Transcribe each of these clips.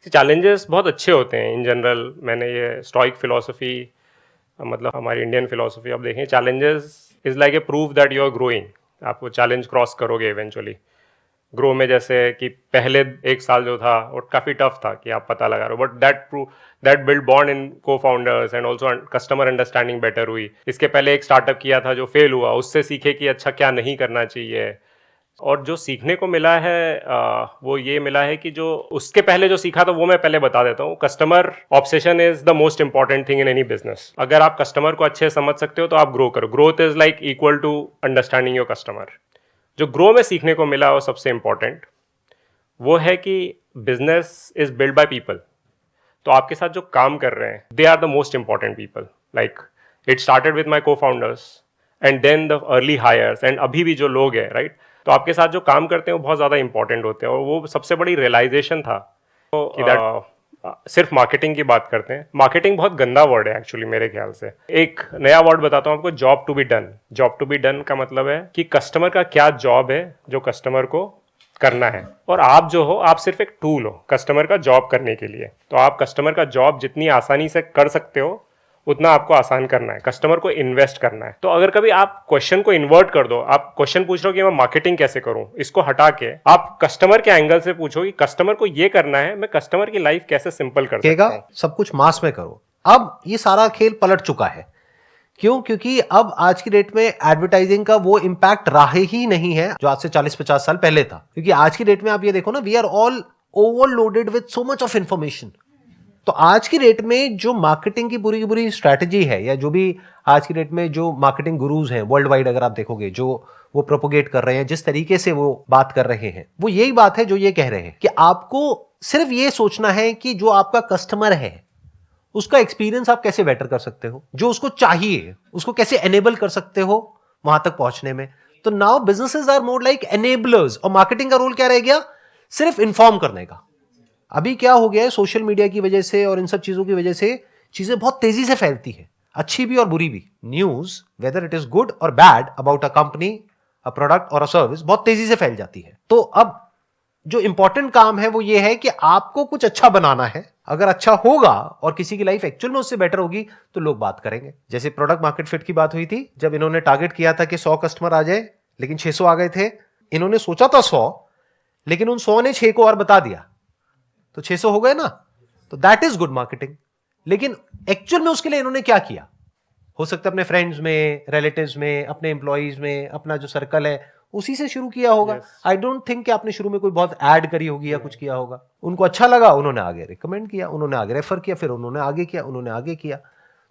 Challenges बहुत अच्छे होते हैं इन जनरल। मैंने ये स्टोइक फिलोसफी, मतलब हमारी इंडियन फिलोसफी आप देखें, challenges is like a proof that you are growing. आप वो चैलेंज क्रॉस करोगे इवेंचुअली। ग्रो में जैसे कि पहले एक साल जो था वो काफ़ी टफ था कि आप पता लगा रहे हो, but that build bond in cofounders and also customer understanding better हुई। इसके पहले एक स्टार्टअप किया था जो फेल हुआ, उससे सीखे कि अच्छा क्या नहीं करना चाहिए। और जो सीखने को मिला है वो ये मिला है कि जो उसके पहले जो सीखा था वो मैं पहले बता देता हूँ। Customer obsession is the most important thing in any business. अगर आप कस्टमर को अच्छे समझ सकते हो तो आप ग्रो करो। Growth is like equal to understanding your customer. जो ग्रो में सीखने को मिला वो सबसे इंपॉर्टेंट वो है कि business is build by people. तो आपके साथ जो काम कर रहे हैं they are the most important people. Like it started with my cofounders and then the early hires and अभी भी जो लोग हैं, राइट। तो आपके साथ जो काम करते हैं वो बहुत ज़्यादा इंपॉर्टेंट होते हैं। और वो सबसे बड़ी रियलाइजेशन था कि सिर्फ मार्केटिंग की बात करते हैं। मार्केटिंग बहुत गंदा वर्ड है एक्चुअली मेरे ख्याल से। एक नया वर्ड बताता हूँ आपको, job to be done. Job to be done का मतलब है कि कस्टमर का क्या जॉब है जो कस्टमर को करना है, और आप जो हो आप सिर्फ एक टूल हो कस्टमर का जॉब करने के लिए। तो आप कस्टमर का जॉब जितनी आसानी से कर सकते हो उतना आपको आसान करना है, कस्टमर को इन्वेस्ट करना है। तो अगर कभी आप क्वेश्चन को इन्वर्ट कर दो, आप क्वेश्चन पूछ रहे हो कि मैं मार्केटिंग कैसे करूं, इसको हटा के आप कस्टमर के एंगल से पूछो कि कस्टमर को ये करना है, मैं कस्टमर की लाइफ कैसे सिंपल कर सकता हूं। सब कुछ मास में करो। अब ये सारा खेल पलट चुका है। क्यों? क्योंकि अब आज की डेट में एडवर्टाइजिंग का वो इंपैक्ट रहा ही नहीं है जो आज से 40-50 साल पहले था। क्योंकि आज की डेट में आप ये देखो ना, we are all overloaded with so much of information. तो आज की डेट में जो मार्केटिंग की पूरी की पूरी स्ट्रैटेजी है, या जो भी आज की डेट में जो मार्केटिंग गुरुज हैं वर्ल्ड वाइड, अगर आप देखोगे जो वो प्रोपोगेट कर रहे हैं, जिस तरीके से वो बात कर रहे हैं, वो यही बात है जो ये कह रहे हैं कि आपको सिर्फ ये सोचना है कि जो आपका कस्टमर है उसका एक्सपीरियंस आप कैसे बेटर कर सकते हो, जो उसको चाहिए उसको कैसे एनेबल कर सकते हो वहां तक पहुंचने में। तो now businesses are more like enablers, और मार्केटिंग का रोल क्या रह गया? सिर्फ इन्फॉर्म करने का। अभी क्या हो गया है, सोशल मीडिया की वजह से और इन सब चीजों की वजह से चीजें बहुत तेजी से फैलती है, अच्छी भी और बुरी भी। News whether it is good और bad about a company, a product और अ सर्विस, बहुत तेजी से फैल जाती है। तो अब जो इंपॉर्टेंट काम है वो ये है कि आपको कुछ अच्छा बनाना है। अगर अच्छा होगा और किसी की लाइफ एक्चुअल में उससे बेटर होगी तो लोग बात करेंगे। जैसे प्रोडक्ट मार्केट फिट की बात हुई थी, जब इन्होंने टारगेट किया था कि 100 कस्टमर आ जाए, लेकिन 600 आ गए थे। इन्होंने सोचा था 100, लेकिन उन 100 ने 6 को और बता दिया, तो 600 हो गए ना। तो दैट इज गुड मार्केटिंग। लेकिन एक्चुअल में उसके लिए इन्होंने क्या किया? हो सकता है अपने फ्रेंड्स में, रिलेटिव्स में, अपने एम्प्लॉइज में, अपना जो सर्कल है उसी से शुरू किया होगा। आई डोंट थिंक कि आपने शुरू में कोई बहुत ऐड करी होगी या कुछ किया होगा। उनको अच्छा लगा, उन्होंने आगे रिकमेंड किया, उन्होंने आगे रेफर किया, फिर उन्होंने आगे किया, उन्होंने आगे किया।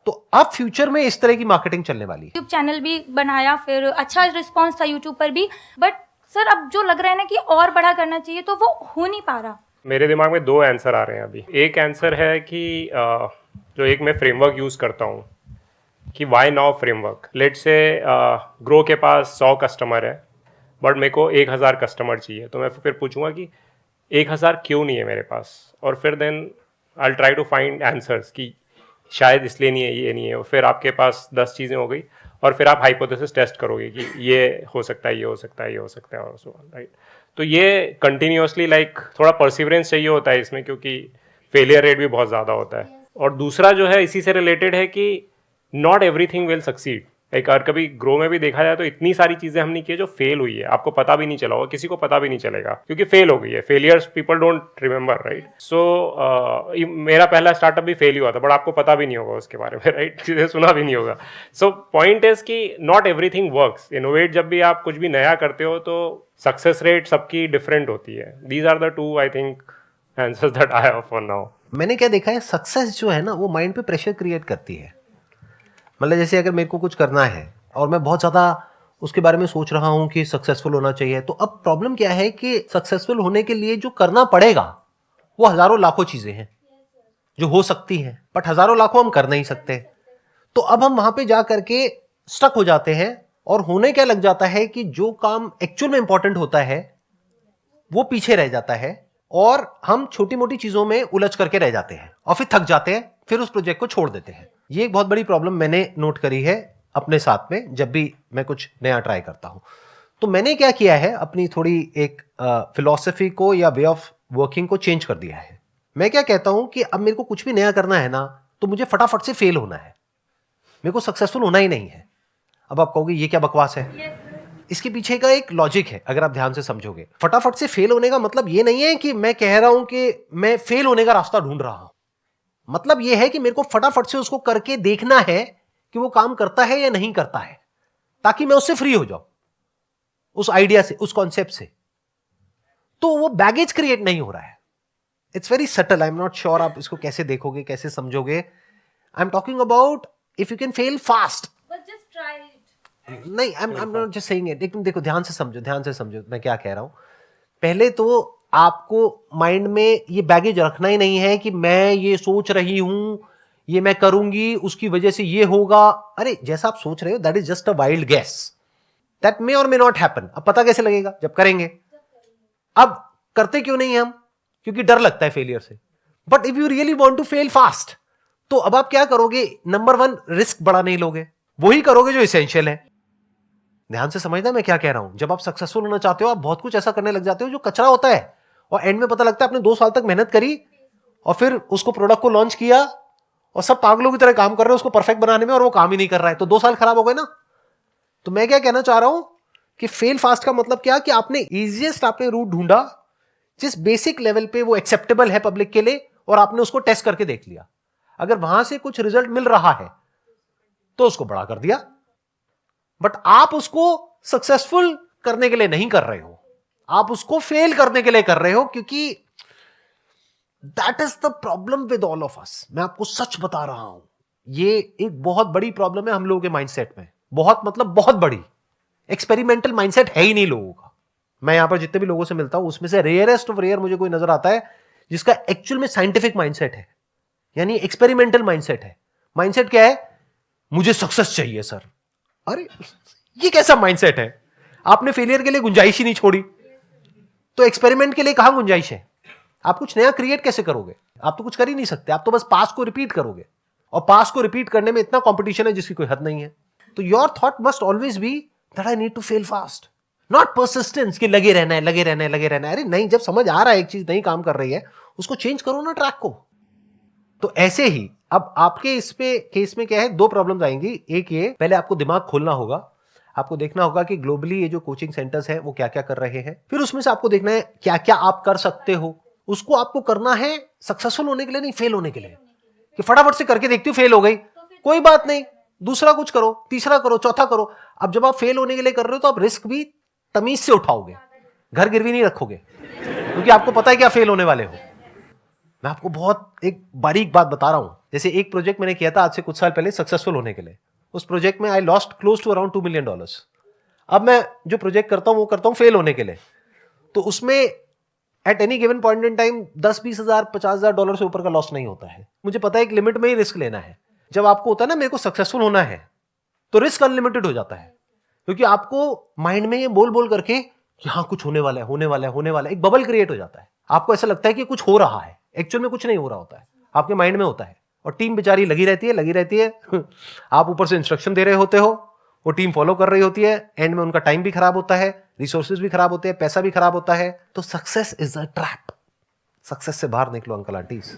तो अब फ्यूचर में इस तरह की मार्केटिंग चलने वाली है। यूट्यूब चैनल भी बनाया, फिर अच्छा रिस्पॉन्स था यूट्यूब पर भी, बट सर अब जो लग रहा है ना कि और बड़ा करना चाहिए, तो वो हो नहीं पा रहा। मेरे दिमाग में दो आंसर आ रहे हैं अभी। एक आंसर है कि जो एक मैं फ्रेमवर्क यूज़ करता हूँ कि वाई नाउ फ्रेमवर्क। लेट से ग्रो के पास 100 कस्टमर है बट मेरे को 1000 कस्टमर चाहिए, तो मैं फिर पूछूंगा कि 1000 क्यों नहीं है मेरे पास, और फिर then I will try to find answers कि शायद इसलिए नहीं है, ये नहीं है। और फिर आपके पास 10 चीज़ें हो गई, और फिर आप हाइपोथेसिस टेस्ट करोगे कि ये हो सकता है, ये हो सकता है, ये हो सकता है, और सो ऑन, राइट। तो ये कंटिन्यूसली लाइक थोड़ा परसिवरेंस चाहिए होता है इसमें, क्योंकि फेलियर रेट भी बहुत ज़्यादा होता है। और दूसरा जो है इसी से रिलेटेड है कि not everything will succeed. Like और कभी ग्रो में भी देखा जाए तो इतनी सारी चीज़ें हमने की है जो फेल हुई है, आपको पता भी नहीं चला होगा, किसी को पता भी नहीं चलेगा क्योंकि फेल हो गई है। Failures people don't remember, right. So मेरा पहला स्टार्टअप भी फेल हुआ था, बट आपको पता भी नहीं होगा उसके बारे में, राइट, किसी सुना भी नहीं होगा। सो पॉइंट इज कि नॉट एवरीथिंग वर्क्स। इनोवेट जब भी आप कुछ भी नया करते हो तो सक्सेस रेट सबकी डिफरेंट होती है। These are the two I think answers that I have for now. मैंने क्या देखा है, सक्सेस जो है ना वो माइंड पे प्रेशर क्रिएट करती है। मतलब जैसे अगर मेरे को कुछ करना है और मैं बहुत ज़्यादा उसके बारे में सोच रहा हूं कि सक्सेसफुल होना चाहिए, तो अब प्रॉब्लम क्या है कि सक्सेसफुल होने के लिए जो करना पड़ेगा वो हजारों लाखों चीज़ें हैं जो हो सकती हैं, बट हजारों लाखों हम कर नहीं सकते। तो अब हम वहां पे जा करके स्टक हो जाते हैं, और होने क्या लग जाता है कि जो काम एक्चुअल में इंपॉर्टेंट होता है वो पीछे रह जाता है, और हम छोटी मोटी चीजों में उलझ करके रह जाते हैं और फिर थक जाते हैं, फिर उस प्रोजेक्ट को छोड़ देते हैं। ये एक बहुत बड़ी प्रॉब्लम मैंने नोट करी है अपने साथ में जब भी मैं कुछ नया ट्राई करता हूं। तो मैंने क्या किया है, अपनी थोड़ी एक फिलॉसफी को या वे ऑफ वर्किंग को चेंज कर दिया है। मैं क्या कहता हूं कि अब मेरे को कुछ भी नया करना है ना, तो मुझे फटाफट से फेल होना है, मेरे को सक्सेसफुल होना ही नहीं है। अब आप कहोगे ये क्या बकवास है? इसके पीछे का एक लॉजिक है, अगर आप ध्यान से समझोगे। फटाफट से फेल होने का मतलब ये नहीं है कि मैं कह रहा हूं कि मैं फेल होने का रास्ता ढूंढ रहा हूं। मतलब ये है कि मेरे को फटाफट से उसको करके देखना है कि वो काम करता है या नहीं करता है, ताकि मैं उससे फ्री हो जाऊं, उस आइडिया से, उस कॉन्सेप्ट से। तो वो बैगेज क्रिएट नहीं हो रहा है। It's very subtle, I am not sure आप इसको कैसे देखोगे, कैसे समझोगे। I am talking about if you can fail fast. नहीं, I am not just saying it, लेकिन देखो ध्यान से समझो मैं क्या कह रहा हूं। पहले तो आपको माइंड में ये बैगेज रखना ही नहीं है कि मैं ये सोच रही हूं, ये मैं करूंगी, उसकी वजह से ये होगा। अरे जैसा आप सोच रहे हो that is just a wild guess, that may और मे नॉट हैपन। अब पता कैसे लगेगा? जब करेंगे। अब करते क्यों नहीं हम? क्योंकि डर लगता है फेलियर से। But if you really want to fail fast, तो अब आप क्या करोगे? नंबर 1, रिस्क बड़ा नहीं लोगे, वही करोगे जो इसेंशियल है। ध्यान से समझना मैं क्या कह रहा हूं। जब आप सक्सेसफुल होना चाहते हो, आप बहुत कुछ ऐसा करने लग जाते हो जो कचरा होता है, और एंड में पता लगता है आपने 2 साल तक मेहनत करी और फिर उसको प्रोडक्ट को लॉन्च किया और सब पागलों की तरह काम कर रहे हो उसको परफेक्ट बनाने में, और वो काम ही नहीं कर रहा है, तो 2 साल खराब हो गए ना। तो मैं क्या कहना चाह रहा हूं कि फेल फास्ट का मतलब क्या कि आपने इजीएस्ट आपने रूट ढूंढा जिस बेसिक लेवल पे वो एक्सेप्टेबल है पब्लिक के लिए, और आपने उसको टेस्ट करके देख लिया। अगर वहां से कुछ रिजल्ट मिल रहा है तो उसको बड़ा कर दिया। बट आप उसको सक्सेसफुल करने के लिए नहीं कर रहे हो, आप उसको फेल करने के लिए कर रहे हो, क्योंकि that is the problem with all of us. मैं आपको सच बता रहा हूं, ये एक बहुत बड़ी प्रॉब्लम है हम लोगों के माइंडसेट में। बहुत मतलब बहुत बड़ी। एक्सपेरिमेंटल माइंडसेट है ही नहीं लोगों का। मैं यहां पर जितने भी लोगों से मिलता हूं उसमें से रेयरेस्ट ऑफ रेयर मुझे कोई नजर आता है जिसका एक्चुअल में साइंटिफिक माइंडसेट है, यानी एक्सपेरिमेंटल माइंडसेट है। माइंडसेट क्या है? मुझे सक्सेस चाहिए सर। अरे ये कैसा माइंडसेट है? आपने फेलियर के लिए गुंजाइश ही नहीं छोड़ी, तो एक्सपेरिमेंट के लिए कहां गुंजाइश है? आप कुछ नया क्रिएट कैसे करोगे? आप तो कुछ कर ही नहीं सकते, आप तो बस पास को रिपीट करोगे, और पास को रिपीट करने में इतना कंपटीशन है जिसकी कोई हद नहीं है। तो your thought must always be that I need to fail fast, not persistence कि लगे रहना है लगे रहना है लगे रहना है। अरे नहीं, जब समझ आ रहा है एक चीज नहीं काम कर रही है, उसको चेंज करो ना ट्रैक को। तो ऐसे ही अब आपके इसमें केस में क्या है, 2 प्रॉब्लम्स आएंगी। एक ये, पहले आपको दिमाग खोलना होगा, आपको देखना होगा कि ग्लोबली ये जो कोचिंग सेंटर्स हैं वो क्या क्या कर रहे हैं। फिर उसमें से आपको देखना है क्या क्या आप कर सकते हो। उसको आपको करना है सक्सेसफुल होने के लिए, नहीं फेल होने के लिए। कि फटाफट से करके देखती हूँ फेल हो गई, कोई बात नहीं, दूसरा कुछ करो, तीसरा करो, चौथा करो। अब जब आप फेल होने के लिए कर रहे हो तो आप रिस्क भी तमीज से उठाओगे, घर गिरवी नहीं रखोगे, क्योंकि आपको पता है कि आप फेल होने वाले हो। मैं आपको बहुत एक बारीक बात बता रहा हूं। जैसे एक प्रोजेक्ट मैंने किया था आज से कुछ साल पहले सक्सेसफुल होने के लिए। उस प्रोजेक्ट में I lost close to around $2 million। अब मैं जो प्रोजेक्ट करता हूं वो करता हूं फेल होने के लिए। तो उसमें at any given point in time 10-20 हजार $50,000 से ऊपर का लॉस नहीं होता है। मुझे पता है एक लिमिट में ही रिस्क लेना है। जब आपको होता है ना मेरे को सक्सेसफुल होना है, तो रिस्क अनलिमिटेड हो जाता है, क्योंकि आपको माइंड में ये बोल बोल करके कि हाँ कुछ होने वाला है होने वाला है होने वाला है, एक बबल क्रिएट हो जाता है। आपको ऐसा लगता है कि कुछ हो रहा है, एक्चुअल में कुछ नहीं हो रहा होता है, आपके माइंड में होता है। और टीम बेचारी लगी रहती है आप ऊपर से इंस्ट्रक्शन दे रहे होते हो, वो टीम फॉलो कर रही होती है, एंड में उनका टाइम भी खराब होता है, रिसोर्सेज भी खराब होते हैं, पैसा भी खराब होता है। तो success is a trap. Success से बाहर निकलो अंकल आंटीज।